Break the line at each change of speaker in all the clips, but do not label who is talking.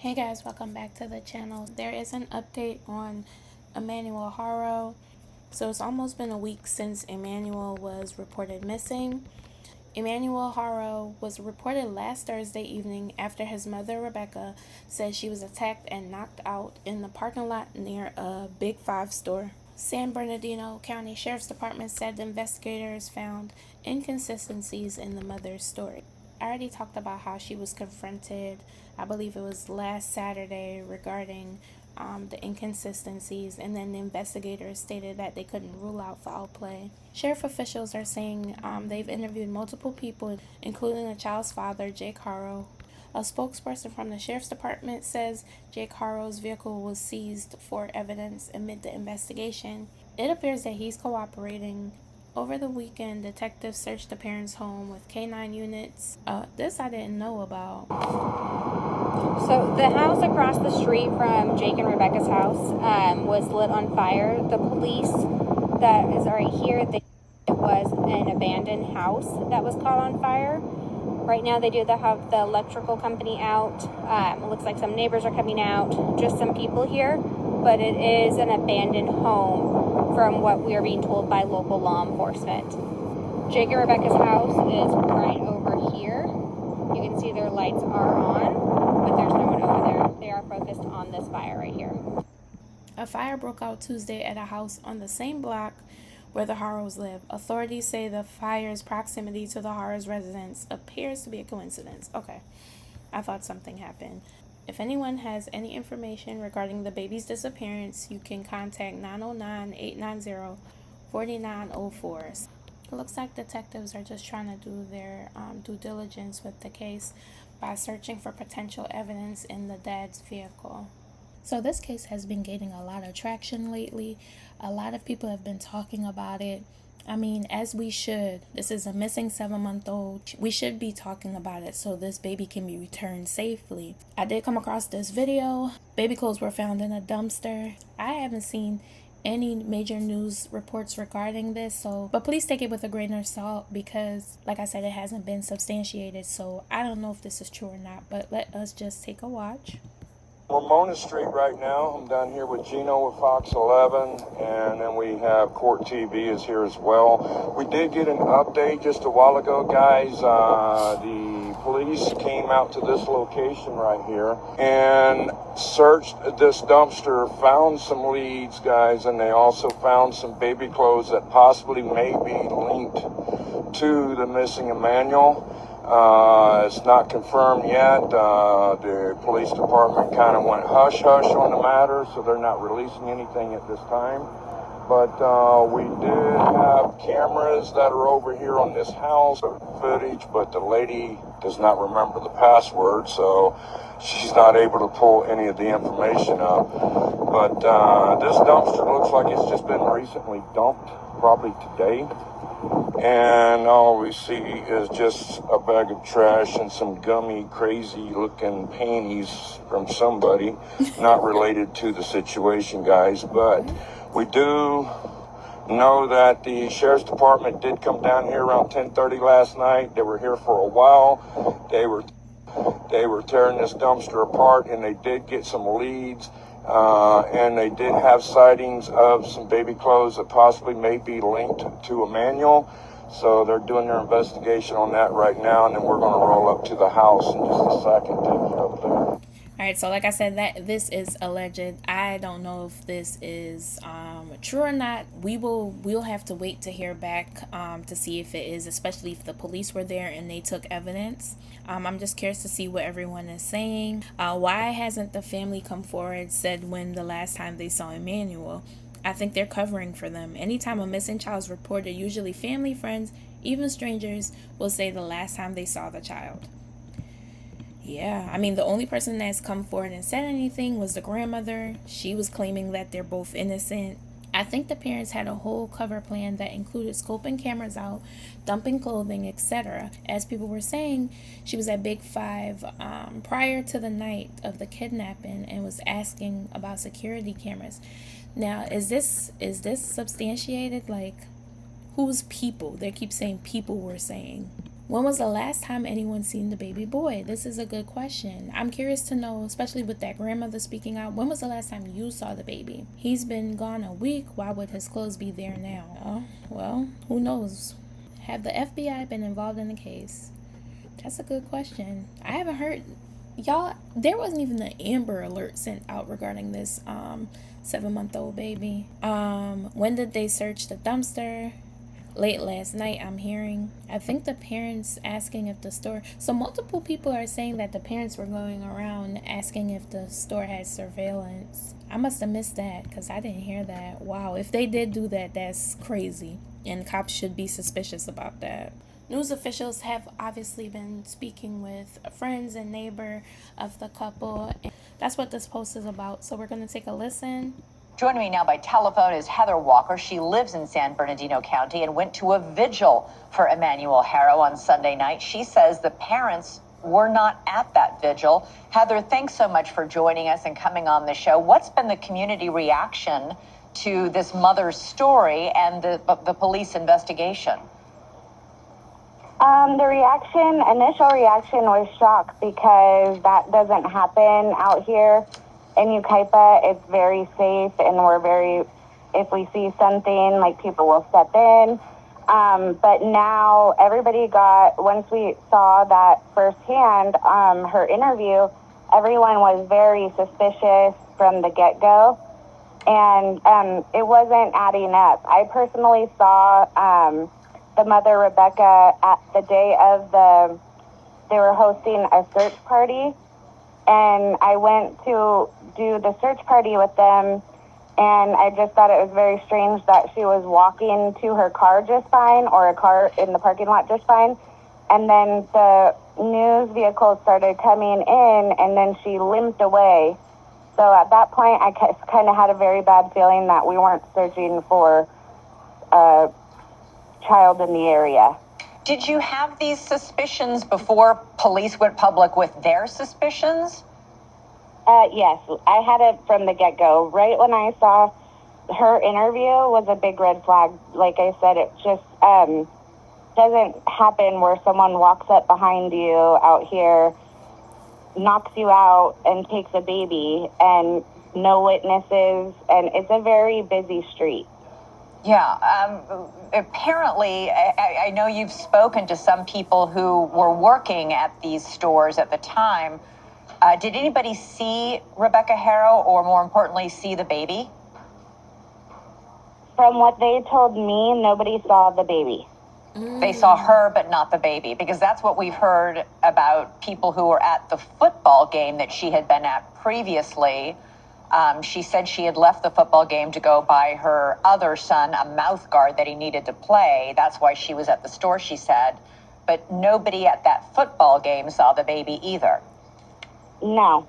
Hey guys, welcome back to the channel. There is an update on Emmanuel Haro. So it's almost been a week since Emmanuel was reported missing. Emmanuel Haro was reported last Thursday evening after his mother, Rebecca, said she was attacked and knocked out in the parking lot near a Big Five store. San Bernardino County Sheriff's Department said the investigators found inconsistencies in the mother's story. I already talked about how she was confronted, I believe it was last Saturday, regarding the inconsistencies, and then the investigators stated that they couldn't rule out foul play. Sheriff officials are saying they've interviewed multiple people, including the child's father, Jake Haro. A spokesperson from the Sheriff's Department says Jake Haro's vehicle was seized for evidence amid the investigation. It appears that he's cooperating. Over the weekend, detectives searched the parents' home with K-9 units. This I didn't know about.
So the house across the street from Jake and Rebecca's house was lit on fire. The police that is right here, it was an abandoned house that was caught on fire. Right now they do have the electrical company out. It looks like some neighbors are coming out, just some people here, but it is an abandoned home from what we are being told by local law enforcement. Jake and Rebecca's house is right over here. You can see their lights are on, but there's no one over there. They are focused on this fire right here.
A fire broke out Tuesday at a house on the same block where the Haros live. Authorities say the fire's proximity to the Haros residence appears to be a coincidence. Okay, I thought something happened. If anyone has any information regarding the baby's disappearance, you can contact 909-890-4904. It looks like detectives are just trying to do their due diligence with the case by searching for potential evidence in the dad's vehicle. So this case has been gaining a lot of traction lately. A lot of people have been talking about it. I mean, as we should. This is a missing 7-month-old. We should be talking about it so this baby can be returned safely. I did come across this video. Baby clothes were found in a dumpster. I haven't seen any major news reports regarding this, but please take it with a grain of salt because, like I said, it hasn't been substantiated. So I don't know if this is true or not, but let us just take a watch.
Ramona Street right now. I'm down here with Gino with Fox 11, and then we have Court TV is here as well. We did get an update just a while ago, guys. The police came out to this location right here and searched this dumpster, found some leads, guys, and they also found some baby clothes that possibly may be linked to the missing Emmanuel. It's not confirmed yet. The police department kind of went hush-hush on the matter, so they're not releasing anything at this time. But we did have cameras that are over here on this house, footage, but the lady does not remember the password, so she's not able to pull any of the information up. But this dumpster looks like it's just been recently dumped, probably today. And all we see is just a bag of trash and some gummy, crazy-looking panties from somebody, not related to the situation, guys. But we do know that the Sheriff's Department did come down here around 10:30 last night. They were here for a while. They were tearing this dumpster apart, and they did get some leads. And they did have sightings of some baby clothes that possibly may be linked to Emmanuel. So they're doing their investigation on that right now, and then we're going to roll up to the house in just a second to get up there.
All right, so like I said, that this is alleged. I don't know if this is true or not. We'll have to wait to hear back to see if it is, especially if the police were there and they took evidence. I'm just curious to see what everyone is saying. Why hasn't the family come forward, said when the last time they saw Emmanuel? I think they're covering for them. Anytime a missing child is reported, usually family, friends, even strangers will say the last time they saw the child. Yeah, I mean, the only person that's come forward and said anything was the grandmother. She was claiming that they're both innocent. I think the parents had a whole cover plan that included scoping cameras out, dumping clothing, etc. As people were saying, she was at Big Five prior to the night of the kidnapping and was asking about security cameras. Now, is this substantiated? Like, whose people? They keep saying people were saying. When was the last time anyone seen the baby boy? This is a good question. I'm curious to know, especially with that grandmother speaking out, when was the last time you saw the baby? He's been gone a week. Why would his clothes be there now? Oh, well, who knows? Have the FBI been involved in the case? That's a good question. I haven't heard, y'all, there wasn't even an Amber Alert sent out regarding this 7-month-old baby. When did they search the dumpster? Late last night, I'm hearing. I think the parents asking if the store. So multiple people are saying that the parents were going around asking if the store had surveillance. I must have missed that because I didn't hear that. Wow, if they did do that, that's crazy. And cops should be suspicious about that. News officials have obviously been speaking with friends and neighbor of the couple. And that's what this post is about. So we're going to take a listen.
Joining me now by telephone is Heather Walker. She lives in San Bernardino County and went to a vigil for Emmanuel Haro on Sunday night. She says the parents were not at that vigil. Heather, thanks so much for joining us and coming on the show. What's been the community reaction to this mother's story and the police investigation?
Initial reaction was shock because that doesn't happen out here in Yucaipa. It's very safe, and if we see something, like, people will step in. But now everybody once we saw that firsthand, her interview, everyone was very suspicious from the get-go, and it wasn't adding up. I personally saw the mother, Rebecca, at the day of they were hosting a search party, and I went to do the search party with them, and I just thought it was very strange that she was walking to her car just fine, or a car in the parking lot just fine, and then the news vehicles started coming in, and then she limped away. So at that point, I kind of had a very bad feeling that we weren't searching for a child in the area.
Did you have these suspicions before police went public with their suspicions?
Yes, I had it from the get-go. Right when I saw her interview was a big red flag. Like I said, it just doesn't happen where someone walks up behind you out here, knocks you out, and takes a baby, and no witnesses, and it's a very busy street.
Yeah, apparently, I know you've spoken to some people who were working at these stores at the time. Did anybody see Rebecca Haro, or more importantly, see the baby?
From what they told me, nobody saw the baby.
They saw her, but not the baby, because that's what we've heard about people who were at the football game that she had been at previously. She said she had left the football game to go buy her other son a mouth guard that he needed to play. That's why she was at the store, she said. But nobody at that football game saw the baby either.
No.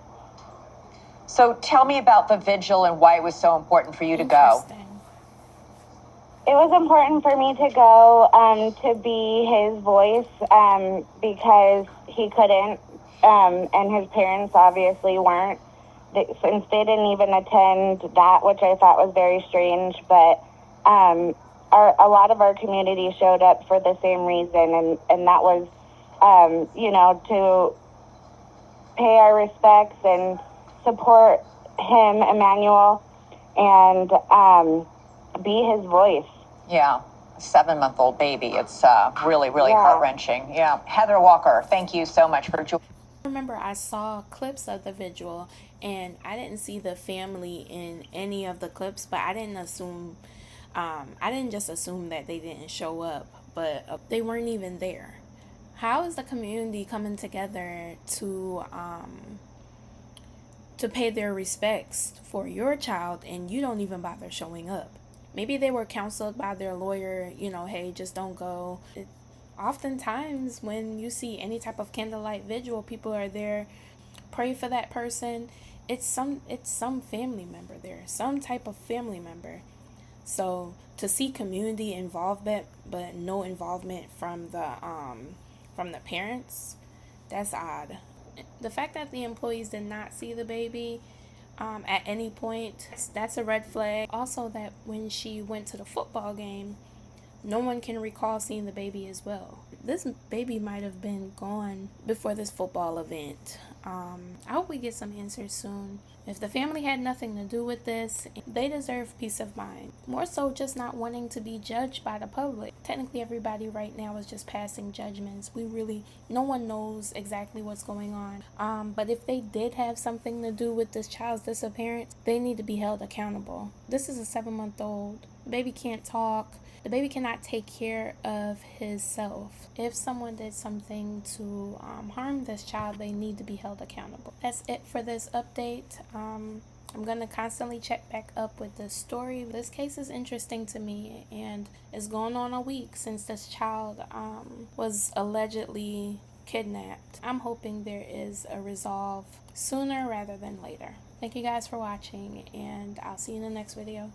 So tell me about the vigil and why it was so important for you to go.
It was important for me to go to be his voice because he couldn't, and his parents obviously weren't. Since they didn't even attend that, which I thought was very strange, but a lot of our community showed up for the same reason, and that was, to pay our respects and support him, Emmanuel, and be his voice.
Yeah, 7-month-old baby. It's really, really heart-wrenching. Yeah. Heather Walker, thank you so much for joining.
I remember I saw clips of the vigil, and I didn't see the family in any of the clips, but I didn't just assume that they didn't show up, but they weren't even there. How is the community coming together to pay their respects for your child, and you don't even bother showing up? Maybe they were counseled by their lawyer, hey, just don't go. Oftentimes when you see any type of candlelight vigil, people are there, pray for that person. It's some family member there, some type of family member. So to see community involvement but no involvement from the parents, that's odd. The fact that the employees did not see the baby at any point, that's a red flag. Also, that when she went to the football game, No one can recall seeing the baby as well. This baby might have been gone before this football event. I hope we get some answers soon. If the family had nothing to do with this, they deserve peace of mind. More so just not wanting to be judged by the public. Technically, everybody right now is just passing judgments. No one knows exactly what's going on. But if they did have something to do with this child's disappearance, they need to be held accountable. This is a 7-month-old. The baby can't talk. The baby cannot take care of himself. If someone did something to harm this child, they need to be held accountable. That's it for this update. I'm going to constantly check back up with this story. This case is interesting to me, and it's going on a week since this child was allegedly kidnapped. I'm hoping there is a resolve sooner rather than later. Thank you guys for watching, and I'll see you in the next video.